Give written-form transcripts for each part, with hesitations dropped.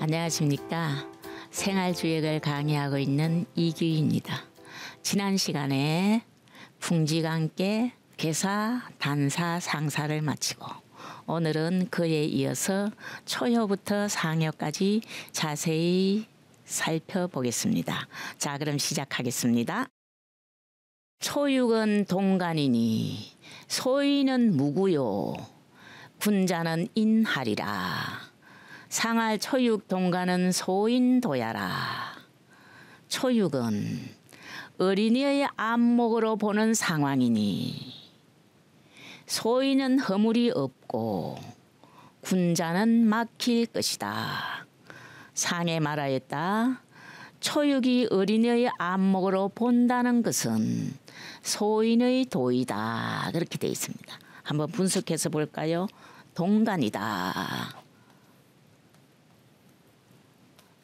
안녕하십니까. 생활주역을 강의하고 있는 이규희입니다. 지난 시간에 풍지관계 괴사, 단사, 상사를 마치고 오늘은 그에 이어서 초효부터 상효까지 자세히 살펴보겠습니다. 자, 그럼 시작하겠습니다. 초육은 동간이니 소인은 무구요 군자는 인하리라. 상할 초육 동간은 소인도야라. 초육은 어린이의 안목으로 보는 상황이니 소인은 허물이 없고 군자는 막힐 것이다. 상에 말하였다. 초육이 어린이의 안목으로 본다는 것은 소인의 도이다. 그렇게 되어 있습니다. 한번 분석해서 볼까요? 동간이다.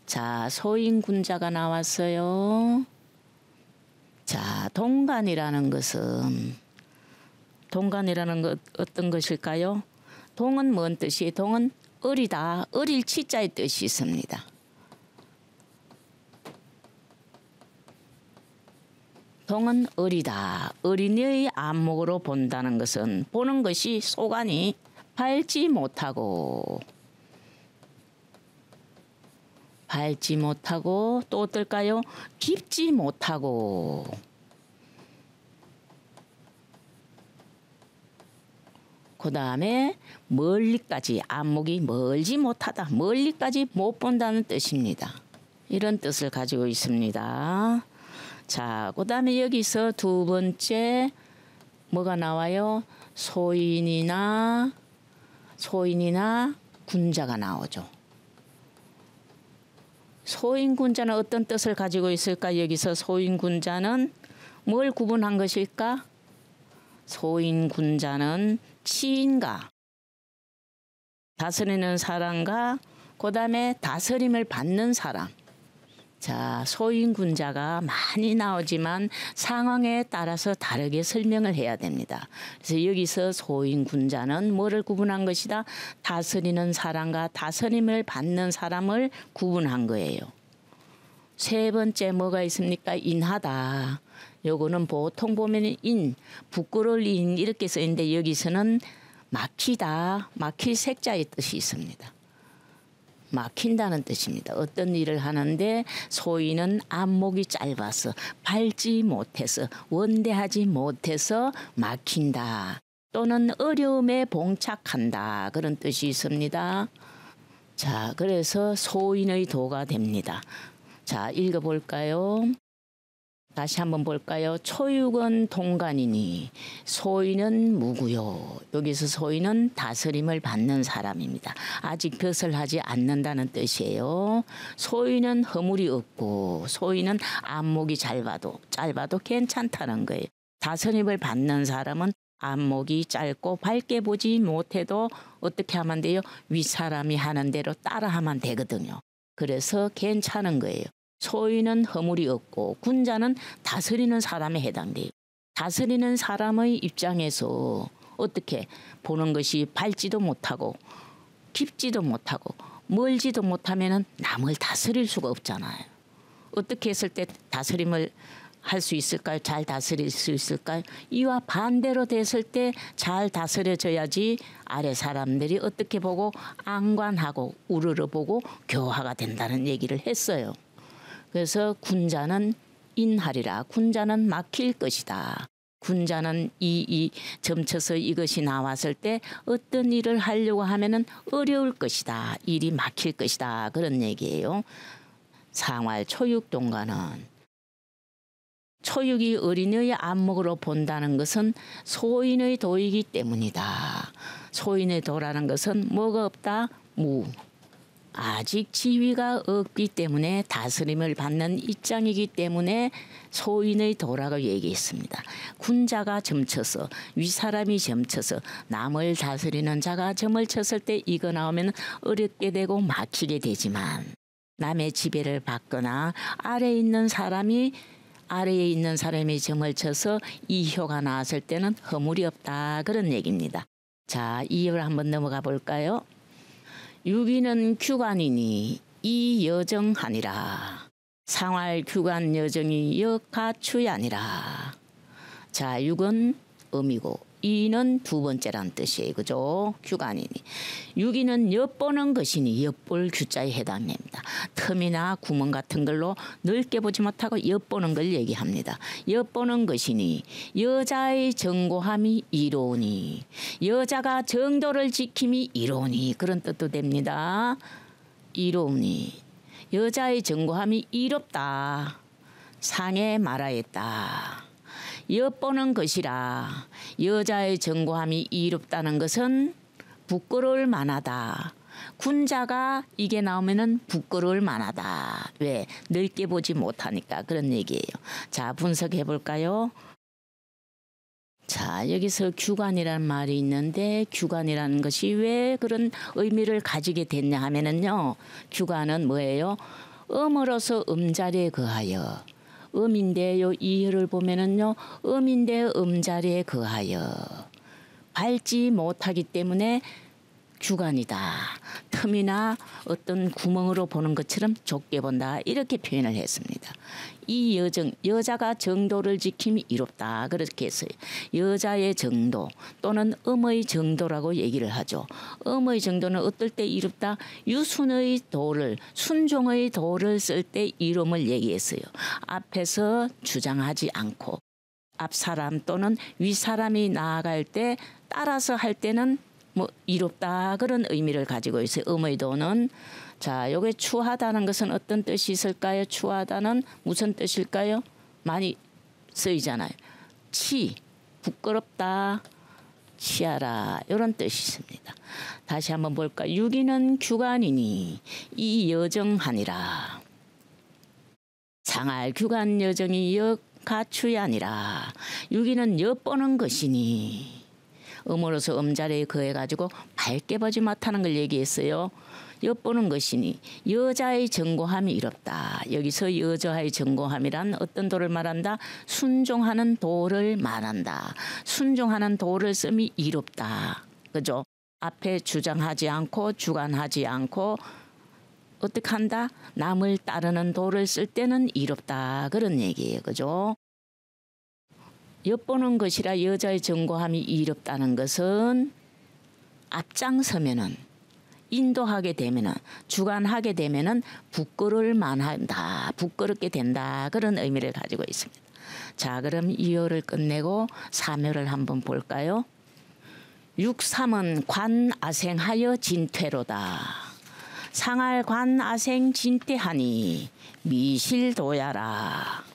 자, 소인군자가 나왔어요. 자, 동간이라는 것은 어떤 것일까요? 동은 뭔 뜻이에요? 동은 어리다, 어릴 치자의 뜻이 있습니다. 동은 어리다, 어린이의 안목으로 본다는 것은 보는 것이 소관이 밝지 못하고 또 어떨까요? 깊지 못하고 그 다음에 멀리까지 안목이 멀지 못하다, 멀리까지 못 본다는 뜻입니다. 이런 뜻을 가지고 있습니다. 자, 그 다음에 여기서 두 번째 뭐가 나와요? 소인이나 군자가 나오죠. 소인군자는 어떤 뜻을 가지고 있을까? 여기서 소인군자는 뭘 구분한 것일까? 소인군자는 치인가 다스리는 사람과 그 다음에 다스림을 받는 사람. 자, 소인군자가 많이 나오지만 상황에 따라서 다르게 설명을 해야 됩니다. 그래서 여기서 소인군자는 뭐를 구분한 것이다? 다스리는 사람과 다스림을 받는 사람을 구분한 거예요. 세 번째 뭐가 있습니까? 인하다. 요거는 보통 보면 부끄러울 인 이렇게 써있는데 여기서는 막히다, 막힐 색자의 뜻이 있습니다. 막힌다는 뜻입니다. 어떤 일을 하는데 소인은 안목이 짧아서 밟지 못해서 원대하지 못해서 막힌다. 또는 어려움에 봉착한다. 그런 뜻이 있습니다. 자, 그래서 소인의 도가 됩니다. 자, 읽어볼까요? 다시 한번 볼까요? 초육은 동간이니 소인은 무구요. 여기서 소인은 다스림을 받는 사람입니다. 아직 벼슬 하지 않는다는 뜻이에요. 소인은 허물이 없고 소인은 안목이 짧아도 괜찮다는 거예요. 다스림을 받는 사람은 안목이 짧고 밝게 보지 못해도 어떻게 하면 돼요? 윗사람이 하는 대로 따라하면 되거든요. 그래서 괜찮은 거예요. 소인은 허물이 없고 군자는 다스리는 사람에 해당돼요. 다스리는 사람의 입장에서 어떻게 보는 것이 밝지도 못하고 깊지도 못하고 멀지도 못하면 남을 다스릴 수가 없잖아요. 어떻게 했을 때 다스림을 할 수 있을까요? 잘 다스릴 수 있을까요? 이와 반대로 됐을 때 잘 다스려져야지 아래 사람들이 어떻게 보고 안관하고 우러러보고 교화가 된다는 얘기를 했어요. 그래서 군자는 인하리라. 군자는 막힐 것이다. 군자는 이 점쳐서 이것이 나왔을 때 어떤 일을 하려고 하면은 어려울 것이다. 일이 막힐 것이다. 그런 얘기예요. 상활 초육 동간은 초육이 어린이의 안목으로 본다는 것은 소인의 도이기 때문이다. 소인의 도라는 것은 뭐가 없다? 아직 지위가 없기 때문에 다스림을 받는 입장이기 때문에 소인의 도라고 얘기했습니다. 군자가 점쳐서 윗사람이 점쳐서 남을 다스리는 자가 점을 쳤을 때 이거 나오면 어렵게 되고 막히게 되지만 남의 지배를 받거나 아래에 있는 사람이 점을 쳐서 이효가 나왔을 때는 허물이 없다. 그런 얘기입니다. 자, 2열 한번 넘어가 볼까요? 유기는 규관이니 이 여정하니라. 상활 규관 여정이 역가추이 아니라. 자, 6은 음이고 2는 두 번째란 뜻이에요. 그죠? 규관이니. 6이는 엿보는 것이니 엿볼 규자에 해당됩니다. 틈이나 구멍 같은 걸로 넓게 보지 못하고 엿보는 걸 얘기합니다. 엿보는 것이니 여자의 정고함이 이로우니 여자가 정도를 지킴이 이로우니 그런 뜻도 됩니다. 이로우니 여자의 정고함이 이롭다. 상에 말하였다. 엿보는 것이라. 여자의 정고함이 이롭다는 것은 부끄러울 만하다. 군자가 이게 나오면은 부끄러울 만하다. 왜? 넓게 보지 못하니까 그런 얘기예요. 자, 분석해 볼까요? 자, 여기서 규관이라는 말이 있는데 규관이라는 것이 왜 그런 의미를 가지게 됐냐 하면은요. 규관은 뭐예요? 음으로서 음자리에 거하여. 음인데요. 이어를 보면은요. 음인데 음자리에 거하여. 밟지 못하기 때문에 규관이다. 틈이나 어떤 구멍으로 보는 것처럼 좁게 본다. 이렇게 표현을 했습니다. 이 여자가 정도를 지킴이 이롭다. 그렇게 했어요. 여자의 정도 또는 음의 정도라고 얘기를 하죠. 음의 정도는 어떨 때 이롭다? 유순의 도를, 순종의 도를 쓸 때 이름을 얘기했어요. 앞에서 주장하지 않고 앞 사람 또는 윗 사람이 나아갈 때 따라서 할 때는 뭐 이롭다 그런 의미를 가지고 있어요. 음의 도는. 자, 요게 추하다는 것은 어떤 뜻이 있을까요? 추하다는 무슨 뜻일까요? 많이 쓰이잖아요. 부끄럽다, 치하라 이런 뜻이 있습니다. 다시 한번 볼까? 6위는 규관이니 이 여정하니라. 상할 규관 여정이 역가추이 아니라. 6위는 엿보는 것이니. 음으로서 음자리에 거해가지고 밝게 보지 못하는 걸 얘기했어요. 엿보는 것이니 여자의 정고함이 이롭다. 여기서 여자의 정고함이란 어떤 도를 말한다? 순종하는 도를 말한다. 순종하는 도를 씀이 이롭다. 그죠? 앞에 주장하지 않고 주관하지 않고 어떻게 한다? 남을 따르는 도를 쓸 때는 이롭다. 그런 얘기예요. 그죠? 엿보는 것이라 여자의 정고함이 이롭다는 것은 앞장서면은 인도하게 되면은 주관하게 되면은 부끄러울 만하다. 부끄럽게 된다. 그런 의미를 가지고 있습니다. 자, 그럼 2호를 끝내고 3호를 한번 볼까요? 6.3은 관아생하여 진퇴로다. 상할 관아생 진퇴하니 미실도야라.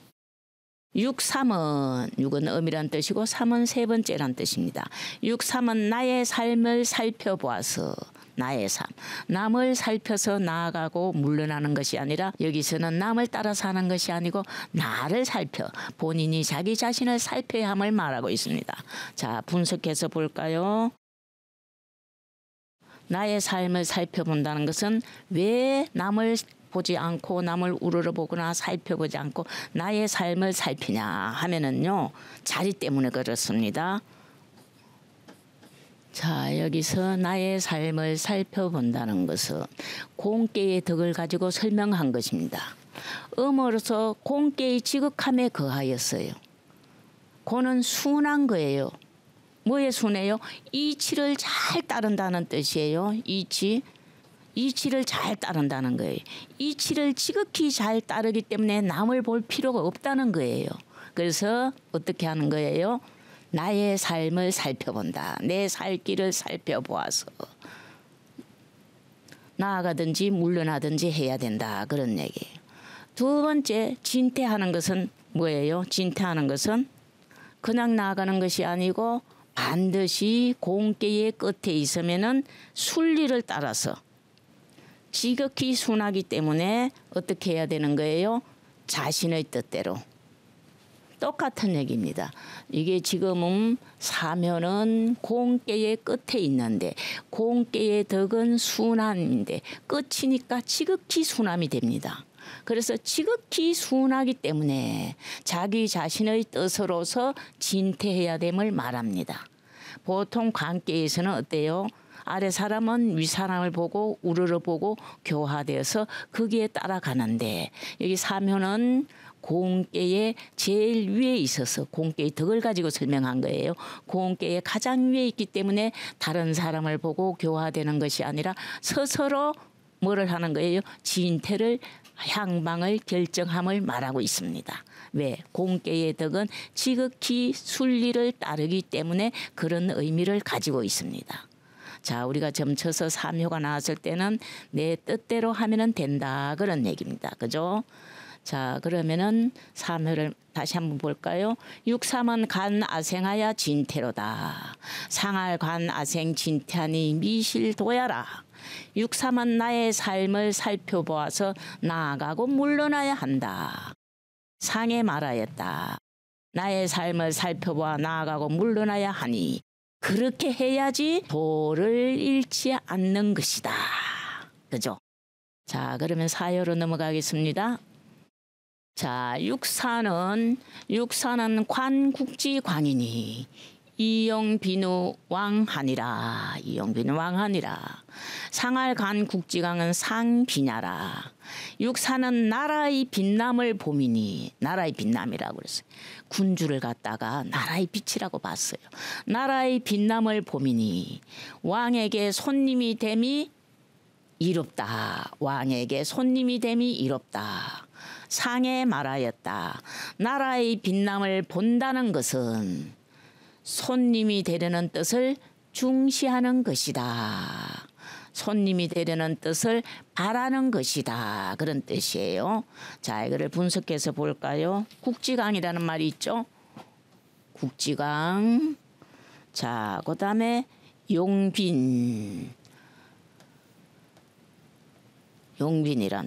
6.3은 6은 음이란 뜻이고 3은 세 번째란 뜻입니다. 6.3은 나의 삶을 살펴보아서 나의 삶. 남을 살펴서 나아가고 물러나는 것이 아니라 여기서는 남을 따라 사는 것이 아니고 나를 살펴 본인이 자기 자신을 살펴야 함을 말하고 있습니다. 자, 분석해서 볼까요? 나의 삶을 살펴본다는 것은 왜 남을 보지 않고 남을 우러러보거나 살펴보지 않고 나의 삶을 살피냐 하면은요. 자리 때문에 그렇습니다. 자, 여기서 나의 삶을 살펴본다는 것은 공ቄ의 덕을 가지고 설명한 것입니다. 음으로서 공ቄ의 지극함에 거하였어요. 고는 순한 거예요. 뭐에 순해요? 이치를 잘 따른다는 뜻이에요. 이치를 잘 따른다는 거예요. 이치를 지극히 잘 따르기 때문에 남을 볼 필요가 없다는 거예요. 그래서 어떻게 하는 거예요? 나의 삶을 살펴본다. 내 살 길을 살펴보아서 나아가든지 물러나든지 해야 된다. 그런 얘기예요. 두 번째, 진퇴하는 것은 뭐예요? 진퇴하는 것은 그냥 나아가는 것이 아니고 반드시 공ቄ의 끝에 있으면은 순리를 따라서 지극히 순하기 때문에 어떻게 해야 되는 거예요? 자신의 뜻대로. 똑같은 얘기입니다. 이게 지금은 사면은 공ቄ의 끝에 있는데 공ቄ의 덕은 순함인데 끝이니까 지극히 순함이 됩니다. 그래서 지극히 순하기 때문에 자기 자신의 뜻으로서 진퇴해야 됨을 말합니다. 보통 관계에서는 어때요? 아래 사람은 위 사람을 보고 우러러 보고 교화되어서 거기에 따라가는데 여기 사묘는 공께의 제일 위에 있어서 공께의 덕을 가지고 설명한 거예요. 공께의 가장 위에 있기 때문에 다른 사람을 보고 교화되는 것이 아니라 스스로 뭐를 하는 거예요? 진퇴를 향방을 결정함을 말하고 있습니다. 왜? 공께의 덕은 지극히 순리를 따르기 때문에 그런 의미를 가지고 있습니다. 자, 우리가 점쳐서 사묘가 나왔을 때는 내 뜻대로 하면은 된다 그런 얘기입니다. 그죠? 자, 그러면은 사묘를 다시 한번 볼까요? 육삼은 간 아생하야 진태로다. 상할 간 아생 진태하니 미실도야라. 육삼은 나의 삶을 살펴보아서 나아가고 물러나야 한다. 상에 말하였다. 나의 삶을 살펴보아 나아가고 물러나야 하니 그렇게 해야지 도를 잃지 않는 것이다. 그죠? 자, 그러면 사요로 넘어가겠습니다. 자, 육사는 관국지광이니 이용비누 왕하니라. 이용비누 왕하니라. 상할 간 국지강은 상비냐라. 육사는 나라의 빛남을 봄이니. 나라의 빛남이라고 그랬어요. 군주를 갖다가 나라의 빛이라고 봤어요. 나라의 빛남을 봄이니 왕에게 손님이 됨이 이롭다. 왕에게 손님이 됨이 이롭다. 상에 말하였다. 나라의 빛남을 본다는 것은 손님이 되려는 뜻을 중시하는 것이다. 손님이 되려는 뜻을 바라는 것이다. 그런 뜻이에요. 자, 이거를 분석해서 볼까요? 국지강이라는 말이 있죠. 국지강. 자, 그 다음에 용빈이란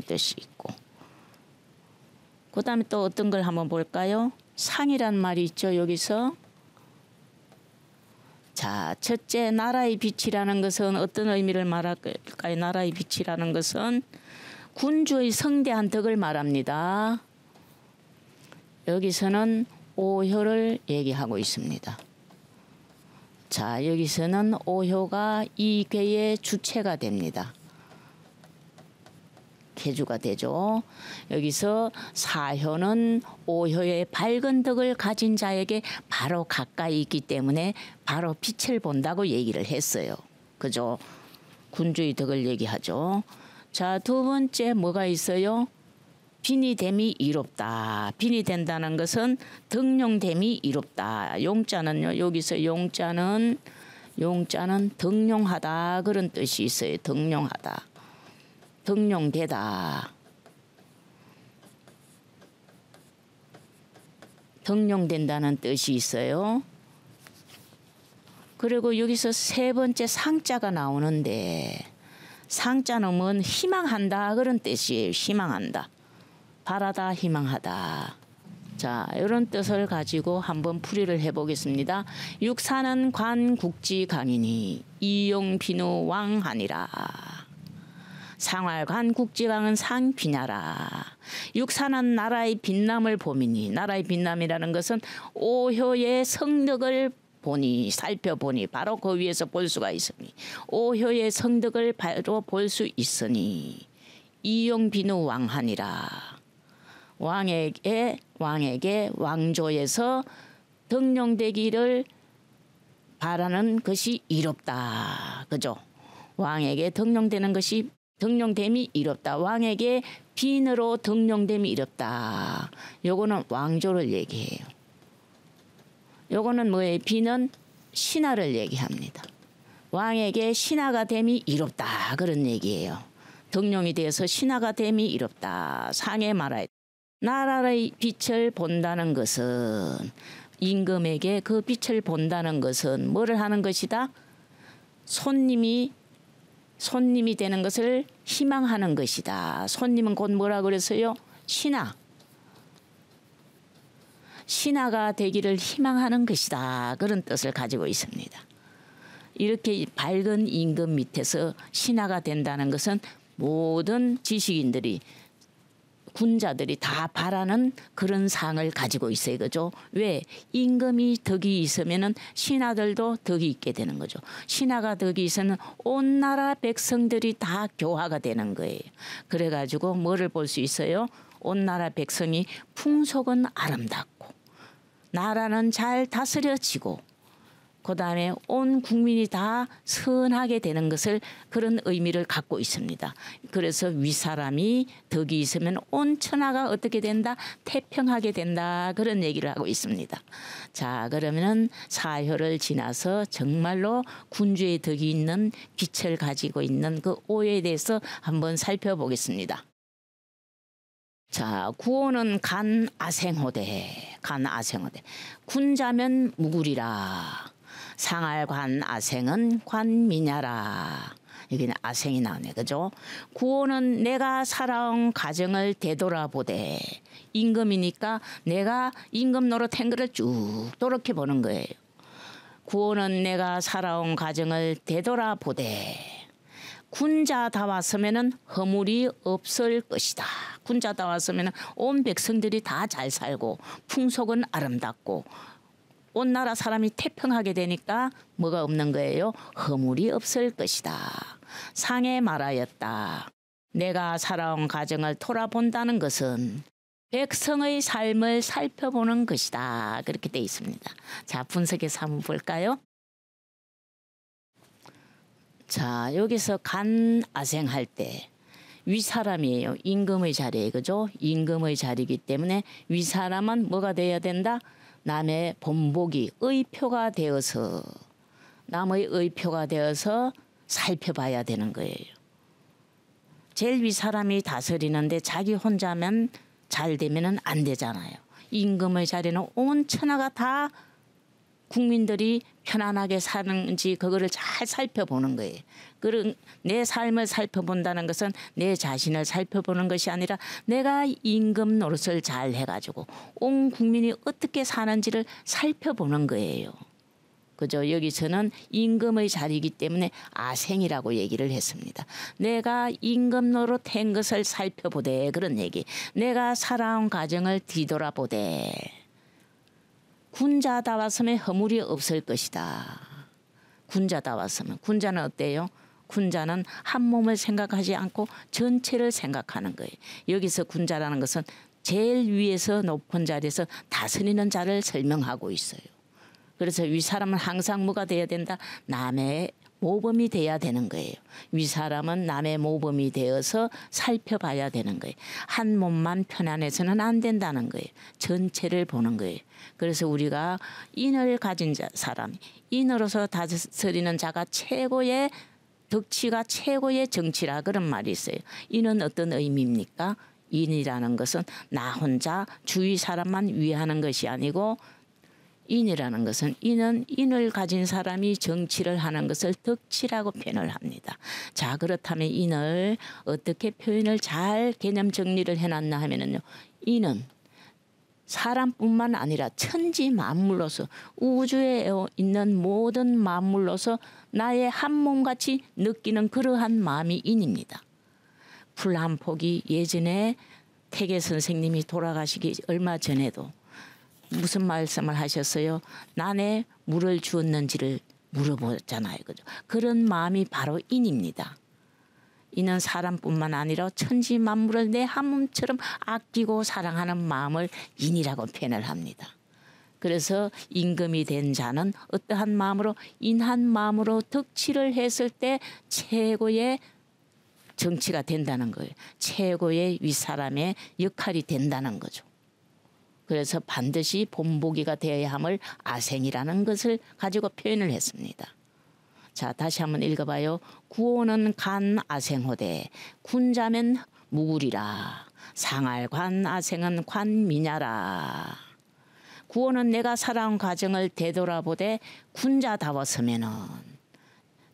뜻이 있고, 그 다음에 또 어떤 걸 한번 볼까요? 상이란 말이 있죠. 여기서. 자, 첫째 나라의 빛이라는 것은 어떤 의미를 말할까요? 나라의 빛이라는 것은 군주의 성대한 덕을 말합니다. 여기서는 오효를 얘기하고 있습니다. 자, 여기서는 오효가 이 괴의 주체가 됩니다. 계주가 되죠. 여기서 사효는 오효의 밝은 덕을 가진 자에게 바로 가까이 있기 때문에 바로 빛을 본다고 얘기를 했어요. 그죠? 군주의 덕을 얘기하죠. 자, 두 번째 뭐가 있어요? 빈이 됨이 이롭다. 빈이 된다는 것은 덕용됨이 이롭다. 용자는요. 여기서 용자는 덕용하다 그런 뜻이 있어요. 덕용하다. 덕용되다. 덕용된다는 뜻이 있어요. 그리고 여기서 세 번째 상자가 나오는데 상자는 뭔 희망한다 그런 뜻이에요. 희망한다. 바라다 희망하다. 자, 이런 뜻을 가지고 한번 풀이를 해보겠습니다. 육사는 관국지 강이니 이용비누 왕하니라. 상활관 국지강은 상비냐라. 육사는 나라의 빛남을 봄이니. 나라의 빛남이라는 것은 오효의 성덕을 보니 살펴보니 바로 그 위에서 볼 수가 있으니 오효의 성덕을 바로 볼 수 있으니 이용비누 왕하니라. 왕에게 왕조에서 덕용되기를 바라는 것이 이롭다. 그죠? 왕에게 덕용됨이 이롭다. 왕에게 빈으로 덕용됨이 이롭다. 요거는 왕조를 얘기해요. 요거는 뭐예요? 빈은 신하를 얘기합니다. 왕에게 신하가 됨이 이롭다. 그런 얘기예요. 덕용이 되어서 신하가 됨이 이롭다. 상에 말하여 나라의 빛을 본다는 것은 임금에게 그 빛을 본다는 것은 뭐를 하는 것이다? 손님이 되는 것을 희망하는 것이다. 손님은 곧 뭐라 그랬어요? 신하가 되기를 희망하는 것이다. 그런 뜻을 가지고 있습니다. 이렇게 밝은 임금 밑에서 신하가 된다는 것은 모든 지식인들이 군자들이 다 바라는 그런 상을 가지고 있어요. 그죠? 왜? 임금이 덕이 있으면은 신하들도 덕이 있게 되는 거죠. 신하가 덕이 있으면 온 나라 백성들이 다 교화가 되는 거예요. 그래가지고 뭐를 볼 수 있어요? 온 나라 백성이 풍속은 아름답고 나라는 잘 다스려지고 그다음에 온 국민이 다 선하게 되는 것을 그런 의미를 갖고 있습니다. 그래서 윗사람이 덕이 있으면 온 천하가 어떻게 된다? 태평하게 된다. 그런 얘기를 하고 있습니다. 자, 그러면은 사효를 지나서 정말로 군주의 덕이 있는 빛을 가지고 있는 그 오에 대해서 한번 살펴보겠습니다. 자, 구호는 간아생호대. 간아생호대. 군자면 무구리라. 상알관 아생은 관미냐라. 여기는 아생이 나오네. 그죠? 구호는 내가 살아온 가정을 되돌아보되. 임금이니까 내가 임금 노릇한 거를 쭉 돌이켜보는 거예요. 구호는 내가 살아온 가정을 되돌아보되. 군자다 왔으면은 허물이 없을 것이다. 군자다 왔으면은 온 백성들이 다 잘 살고 풍속은 아름답고 온 나라 사람이 태평하게 되니까 뭐가 없는 거예요? 허물이 없을 것이다. 상에 말하였다. 내가 살아온 가정을 돌아본다는 것은 백성의 삶을 살펴보는 것이다. 그렇게 돼 있습니다. 자, 분석해서 한번 볼까요? 자, 여기서 간아생할 때 윗사람이에요. 임금의 자리에, 그죠? 임금의 자리이기 때문에 윗사람은 뭐가 돼야 된다? 남의 본보기, 의표가 되어서 남의 의표가 되어서 살펴봐야 되는 거예요. 제일 윗사람이 다스리는데 자기 혼자면 잘 되면은 안 되잖아요. 임금의 자리는 온 천하가 다 국민들이 편안하게 사는지 그거를 잘 살펴보는 거예요. 그런 내 삶을 살펴본다는 것은 내 자신을 살펴보는 것이 아니라 내가 임금 노릇을 잘 해가지고 온 국민이 어떻게 사는지를 살펴보는 거예요. 그죠? 여기서는 임금의 자리이기 때문에 아생이라고 얘기를 했습니다. 내가 임금 노릇 한 것을 살펴보되 그런 얘기. 내가 살아온 가정을 뒤돌아보되. 군자다 왔으면 허물이 없을 것이다. 군자다 왔으면. 군자는 어때요? 군자는 한 몸을 생각하지 않고 전체를 생각하는 거예요. 여기서 군자라는 것은 제일 위에서 높은 자리에서 다스리는 자를 설명하고 있어요. 그래서 윗사람은 항상 뭐가 돼야 된다? 남의 모범이 돼야 되는 거예요. 윗사람은 남의 모범이 되어서 살펴봐야 되는 거예요. 한 몸만 편안해서는 안 된다는 거예요. 전체를 보는 거예요. 그래서 우리가 인을 가진 사람, 인으로서 다스리는 자가 최고의 덕치가 최고의 정치라 그런 말이 있어요. 인은 어떤 의미입니까? 인이라는 것은 나 혼자 주위 사람만 위하는 것이 아니고 인이라는 것은 인을 가진 사람이 정치를 하는 것을 덕치라고 표현을 합니다. 자, 그렇다면 인을 어떻게 표현을 잘 개념 정리를 해놨나 하면은요. 인은 사람뿐만 아니라 천지 만물로서 우주에 있는 모든 만물로서 나의 한 몸같이 느끼는 그러한 마음이 인입니다. 풀 한 폭이 예전에 태계 선생님이 돌아가시기 얼마 전에도 무슨 말씀을 하셨어요? 난에 물을 주었는지를 물어보잖아요. 그죠? 그런 마음이 바로 인입니다. 이는 사람뿐만 아니라 천지 만물을 내 한 몸처럼 아끼고 사랑하는 마음을 인이라고 표현을 합니다. 그래서 임금이 된 자는 어떠한 마음으로 인한 마음으로 덕치를 했을 때 최고의 정치가 된다는 거예요. 최고의 윗사람의 역할이 된다는 거죠. 그래서 반드시 본보기가 되어야 함을 아생이라는 것을 가지고 표현을 했습니다. 자, 다시 한번 읽어봐요. 구호는 간 아생호대 군자면 무구리라. 상알관 아생은 관미냐라. 구호는 내가 살아온 가정을 되돌아보되 군자다웠으면은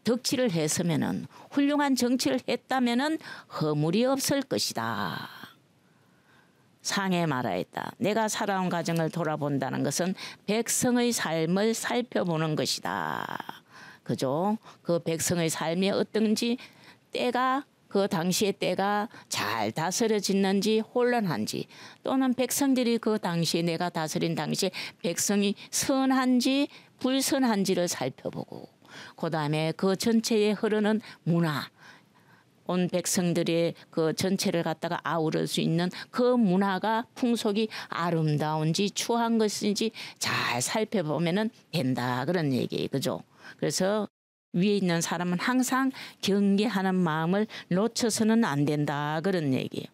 덕치를 했으면은 훌륭한 정치를 했다면은 허물이 없을 것이다. 상에 말하였다. 내가 살아온 가정을 돌아본다는 것은 백성의 삶을 살펴보는 것이다. 그죠? 그 백성의 삶이 어떤지 때가 그 당시의 때가 잘 다스려졌는지 혼란한지, 또는 백성들이 그 당시에 내가 다스린 당시에 백성이 선한지 불선한지를 살펴보고, 그다음에 그 전체에 흐르는 문화, 온 백성들의 그 전체를 갖다가 아우를 수 있는 그 문화가 풍속이 아름다운지 추한 것인지 잘 살펴보면은 된다, 그런 얘기예요. 그죠? 그래서 위에 있는 사람은 항상 경계하는 마음을 놓쳐서는 안 된다, 그런 얘기예요.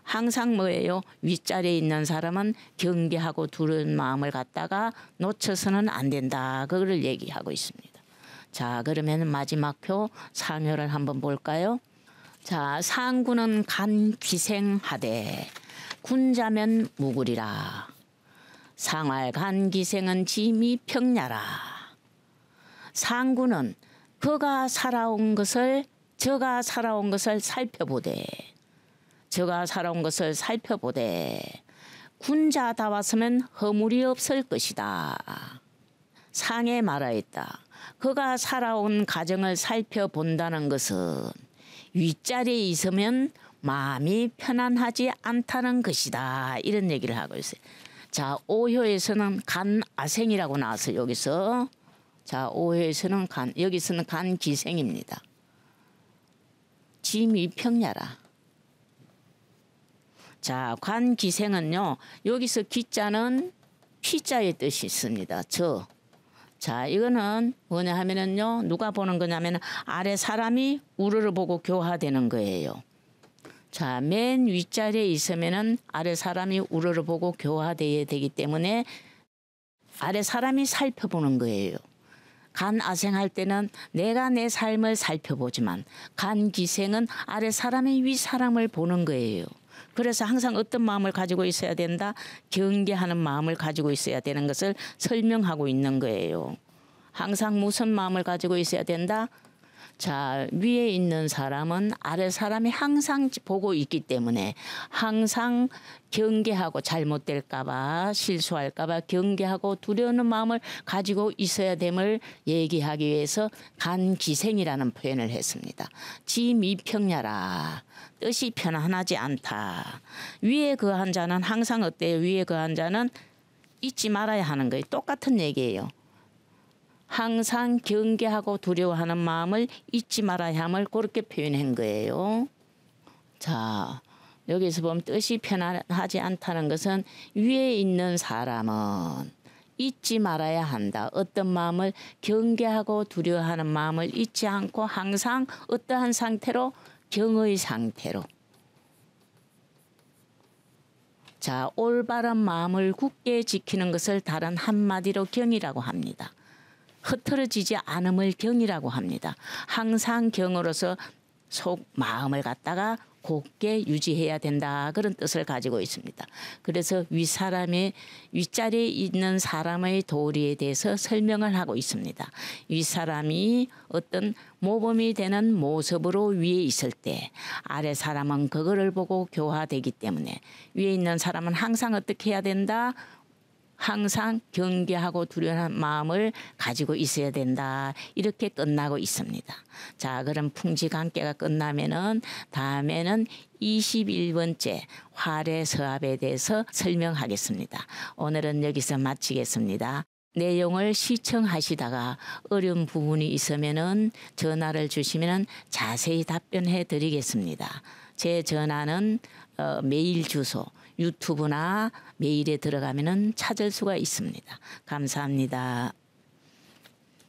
항상 뭐예요? 윗자리에 있는 사람은 경계하고 두려운 마음을 갖다가 놓쳐서는 안 된다, 그걸 얘기하고 있습니다. 자, 그러면 마지막 표 상효를 한번 볼까요? 자, 상군은 간귀생하되 군자면 무구리라. 상활 간귀생은 짐이 평야라. 상군은 저가 살아온 것을 살펴보되, 저가 살아온 것을 살펴보되 군자다웠으면 허물이 없을 것이다. 상에 말하였다. 그가 살아온 가정을 살펴본다는 것은 윗자리에 있으면 마음이 편안하지 않다는 것이다, 이런 얘기를 하고 있어요. 자, 5효에서는 간아생이라고 나왔어요. 여기서. 자, 5효에서는 여기서는 간기생입니다. 짐이 평야라. 자, 간기생은요, 여기서 기자는 피자의 뜻이 있습니다. 자, 이거는 뭐냐 하면은요, 누가 보는 거냐면 아래 사람이 우러러 보고 교화되는 거예요. 자, 맨 윗자리에 있으면은 아래 사람이 우러러 보고 교화되어야 되기 때문에 아래 사람이 살펴보는 거예요. 간아생할 때는 내가 내 삶을 살펴보지만, 간기생은 아래 사람이 윗 사람을 보는 거예요. 그래서 항상 어떤 마음을 가지고 있어야 된다? 경계하는 마음을 가지고 있어야 되는 것을 설명하고 있는 거예요. 항상 무슨 마음을 가지고 있어야 된다? 자, 위에 있는 사람은 아래 사람이 항상 보고 있기 때문에 항상 경계하고, 잘못될까 봐, 실수할까 봐 경계하고 두려운 마음을 가지고 있어야 됨을 얘기하기 위해서 간기생이라는 표현을 했습니다. 지미평야라. 뜻이 편안하지 않다. 위에 거한 자는 항상 어때요? 위에 거한 자는 잊지 말아야 하는 거예요. 똑같은 얘기예요. 항상 경계하고 두려워하는 마음을 잊지 말아야 함을 그렇게 표현한 거예요. 자, 여기서 보면 뜻이 편안하지 않다는 것은 위에 있는 사람은 잊지 말아야 한다. 어떤 마음을 경계하고 두려워하는 마음을 잊지 않고 항상 어떠한 상태로? 경의 상태로. 자, 올바른 마음을 굳게 지키는 것을 다른 한마디로 경이라고 합니다. 흐트러지지 않음을 경이라고 합니다. 항상 경으로서 속 마음을 갖다가 곧게 유지해야 된다, 그런 뜻을 가지고 있습니다. 그래서 윗자리에 있는 사람의 도리에 대해서 설명을 하고 있습니다. 윗사람이 어떤 모범이 되는 모습으로 위에 있을 때 아래 사람은 그거를 보고 교화되기 때문에 위에 있는 사람은 항상 어떻게 해야 된다? 항상 경계하고 두려운 마음을 가지고 있어야 된다, 이렇게 끝나고 있습니다. 자, 그럼 풍지관계가 끝나면은 다음에는 21번째 활해서합에 대해서 설명하겠습니다. 오늘은 여기서 마치겠습니다. 내용을 시청하시다가 어려운 부분이 있으면은 전화를 주시면은 자세히 답변해 드리겠습니다. 제 전화는 메일 주소, 유튜브나 메일에 들어가면은 찾을 수가 있습니다. 감사합니다.